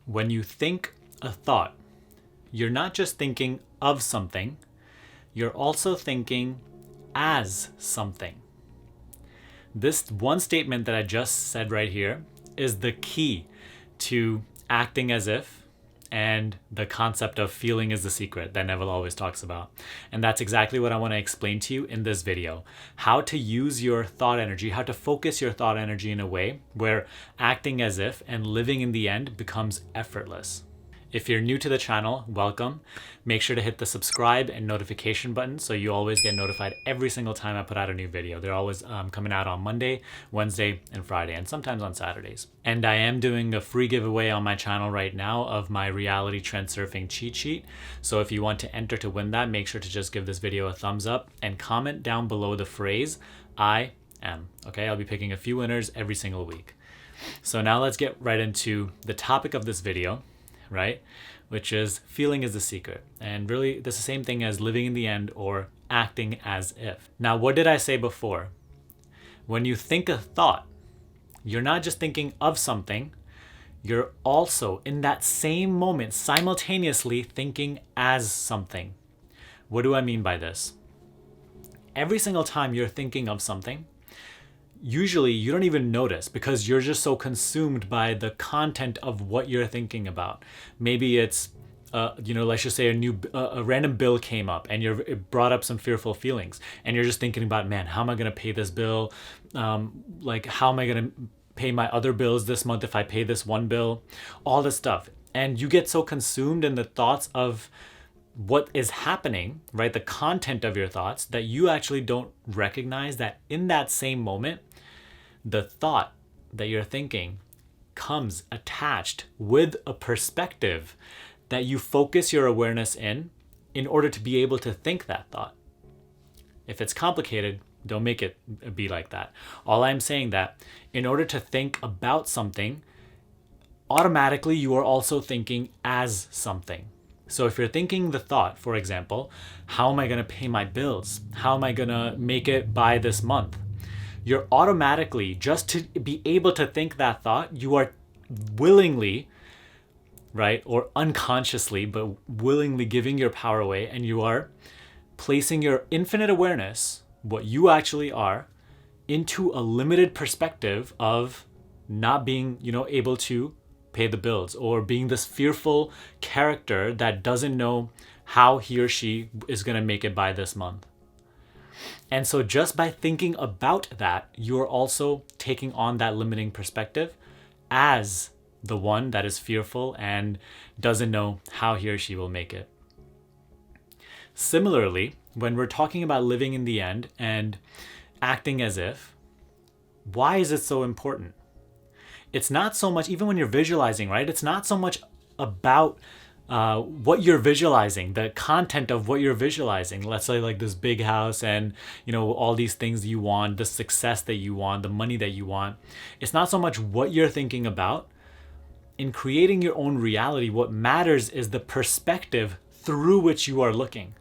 When you think a thought, you're not just thinking of something, you're also thinking as something. This one statement that I just said right here is the key to acting as if and the concept of feeling is the secret that Neville always talks about. And that's exactly what I want to explain to you in this video. How to use your thought energy, how to focus your thought energy in a way where acting as if and living in the end becomes effortless. If you're new to the channel, welcome. Make sure to hit the subscribe and notification button so you always get notified every single time I put out a new video. They're always coming out on Monday, Wednesday, and Friday, and sometimes on Saturdays. And I am doing a free giveaway on my channel right now of my reality Transurfing cheat sheet. So if you want to enter to win that, make sure to just give this video a thumbs up and comment down below the phrase, I am. Okay, I'll be picking a few winners every single week. So now let's get right into the topic of this video, right? Which is feeling is the secret. And really, that's the same thing as living in the end or acting as if. Now, what did I say before? When you think a thought, you're not just thinking of something, you're also in that same moment simultaneously thinking as something. What do I mean by this? Every single time you're thinking of something, usually you don't even notice because you're just so consumed by the content of what you're thinking about. Maybe it's, let's just say a random bill came up and it brought up some fearful feelings, and you're just thinking about, man, how am I going to pay this bill? How am I going to pay my other bills this month if I pay this one bill? All this stuff. And you get so consumed in the thoughts of what is happening, right? The content of your thoughts, that you actually don't recognize that in that same moment, the thought that you're thinking comes attached with a perspective that you focus your awareness in order to be able to think that thought. If it's complicated, don't make it be like that. All I'm saying that in order to think about something, automatically you are also thinking as something. So if you're thinking the thought, for example, how am I going to pay my bills? How am I going to make it by this month? You're automatically, just to be able to think that thought, you are willingly, right, or unconsciously, but willingly giving your power away, and you are placing your infinite awareness, what you actually are, into a limited perspective of not being, able to pay the bills, or being this fearful character that doesn't know how he or she is going to make it by this month. And so just by thinking about that, you're also taking on that limiting perspective as the one that is fearful and doesn't know how he or she will make it. Similarly, when we're talking about living in the end and acting as if, why is it so important? It's not so much, even when you're visualizing, right? It's not so much about what you're visualizing, the content of what you're visualizing. Let's say like this big house and, all these things you want, the success that you want, the money that you want. It's not so much what you're thinking about. In creating your own reality, what matters is the perspective through which you are looking,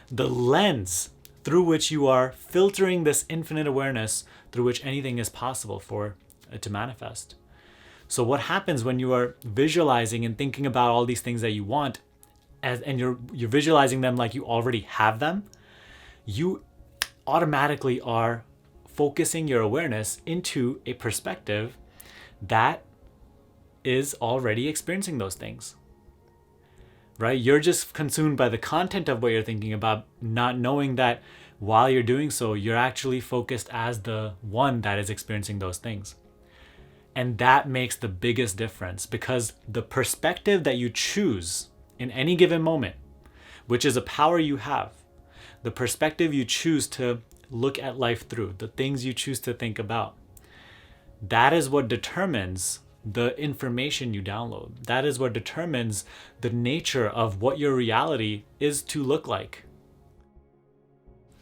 the lens through which you are filtering this infinite awareness through which anything is possible for it to manifest. So what happens when you are visualizing and thinking about all these things that you want, and you're visualizing them like you already have them, you automatically are focusing your awareness into a perspective that is already experiencing those things, right? You're just consumed by the content of what you're thinking about, not knowing that while you're doing so, you're actually focused as the one that is experiencing those things. And that makes the biggest difference, because the perspective that you choose in any given moment, which is a power you have, the perspective you choose to look at life through, the things you choose to think about, that is what determines the information you download. That is what determines the nature of what your reality is to look like.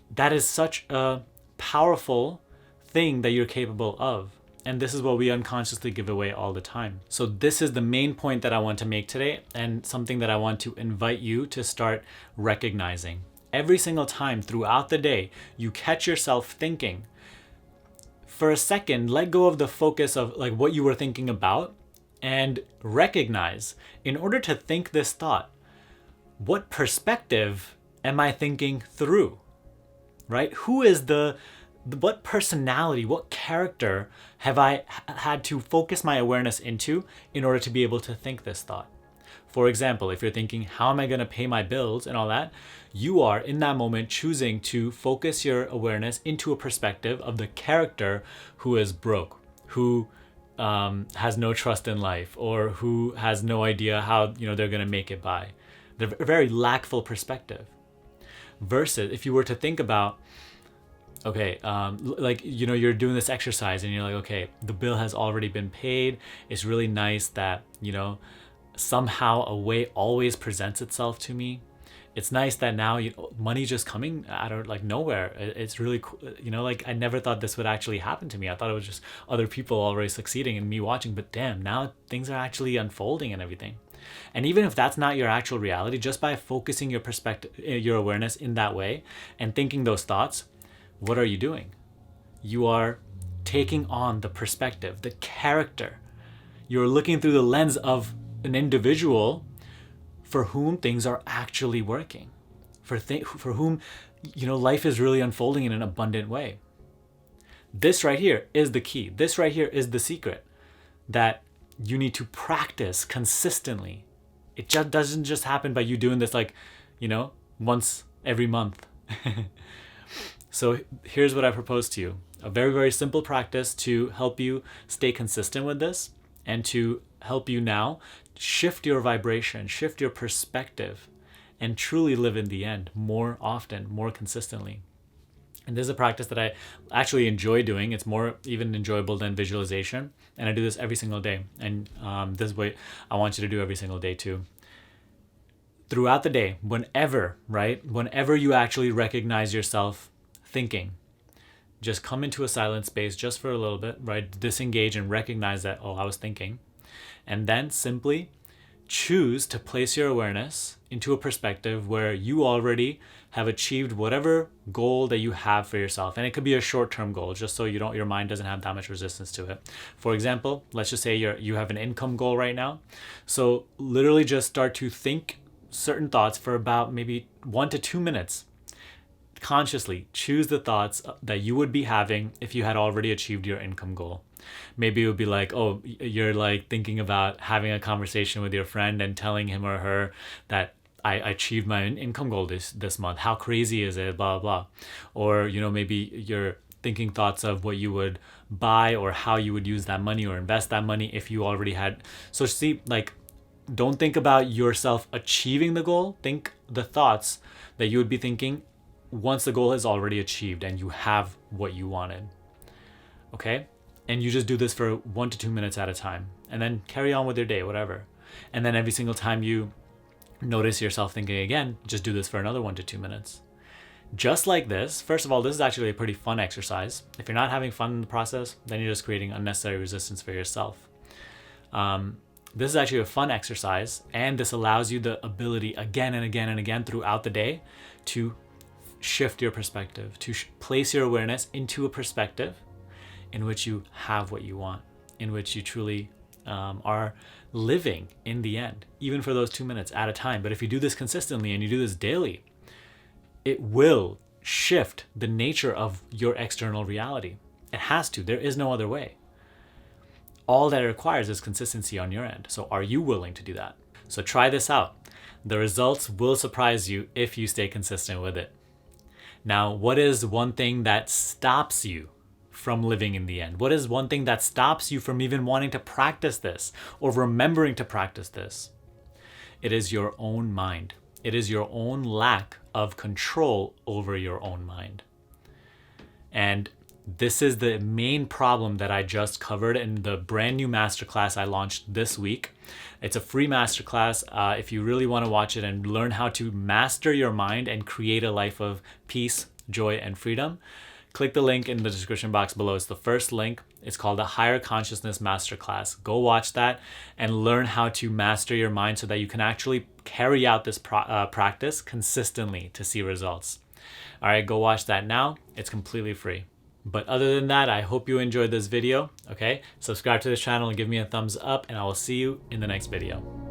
That is such a powerful thing that you're capable of. And this is what we unconsciously give away all the time. So this is the main point that I want to make today, and something that I want to invite you to start recognizing. Every single time throughout the day, you catch yourself thinking, for a second, let go of the focus of like what you were thinking about, and recognize, in order to think this thought, what perspective am I thinking through, right? Who is what personality, what character have I had to focus my awareness into in order to be able to think this thought? For example, if you're thinking, how am I going to pay my bills and all that, you are in that moment choosing to focus your awareness into a perspective of the character who is broke, who has no trust in life, or who has no idea how they're going to make it by. They're a very lackful perspective. Versus if you were to think about, okay, you're doing this exercise and you're like, okay, the bill has already been paid. It's really nice that, somehow a way always presents itself to me. It's nice that now money just coming out of nowhere. It's really cool. I never thought this would actually happen to me. I thought it was just other people already succeeding and me watching, but damn, now things are actually unfolding and everything. And even if that's not your actual reality, just by focusing your perspective, your awareness in that way and thinking those thoughts, what are you doing? You are taking on the perspective, the character. You're looking through the lens of an individual for whom things are actually working, for whom life is really unfolding in an abundant way. This right here is the key. This right here is the secret that you need to practice consistently. It just doesn't just happen by you doing this once every month. So here's what I propose to you. A very, very simple practice to help you stay consistent with this and to help you now shift your vibration, shift your perspective, and truly live in the end more often, more consistently. And this is a practice that I actually enjoy doing. It's more even enjoyable than visualization. And I do this every single day. And this is what I want you to do every single day too. Throughout the day, whenever you actually recognize yourself thinking, just come into a silent space just for a little bit, right? Disengage and recognize that, oh, I was thinking. And then simply choose to place your awareness into a perspective where you already have achieved whatever goal that you have for yourself. And it could be a short-term goal, just so your mind doesn't have that much resistance to it. For example, let's just say you have an income goal right now. So literally just start to think certain thoughts for about maybe 1 to 2 minutes. Consciously choose the thoughts that you would be having if you had already achieved your income goal. Maybe it would be like, oh, you're thinking about having a conversation with your friend and telling him or her that I achieved my income goal this month. How crazy is it? Blah, blah. Or, maybe you're thinking thoughts of what you would buy or how you would use that money or invest that money if you already had. So see, don't think about yourself achieving the goal. Think the thoughts that you would be thinking once the goal is already achieved and you have what you wanted. Okay? And you just do this for 1 to 2 minutes at a time and then carry on with your day, whatever. And then every single time you notice yourself thinking again, just do this for another 1 to 2 minutes. Just like this, first of all, this is actually a pretty fun exercise. If you're not having fun in the process, then you're just creating unnecessary resistance for yourself. This is actually a fun exercise, and this allows you the ability again and again and again throughout the day to shift your perspective, to place your awareness into a perspective in which you have what you want, in which you truly are living in the end, even for those 2 minutes at a time. But if you do this consistently and you do this daily, it will shift the nature of your external reality. It has to. There is no other way. All that it requires is consistency on your end. So are you willing to do that? So try this out. The results will surprise you if you stay consistent with it. Now, what is one thing that stops you from living in the end? What is one thing that stops you from even wanting to practice this or remembering to practice this? It is your own mind. It is your own lack of control over your own mind. And this is the main problem that I just covered in the brand new masterclass I launched this week. It's a free masterclass. If you really want to watch it and learn how to master your mind and create a life of peace, joy, and freedom, click the link in the description box below. It's the first link. It's called the Higher Consciousness Masterclass. Go watch that and learn how to master your mind so that you can actually carry out this practice consistently to see results. All right, go watch that now. It's completely free. But other than that, I hope you enjoyed this video. Okay, subscribe to this channel and give me a thumbs up, and I will see you in the next video.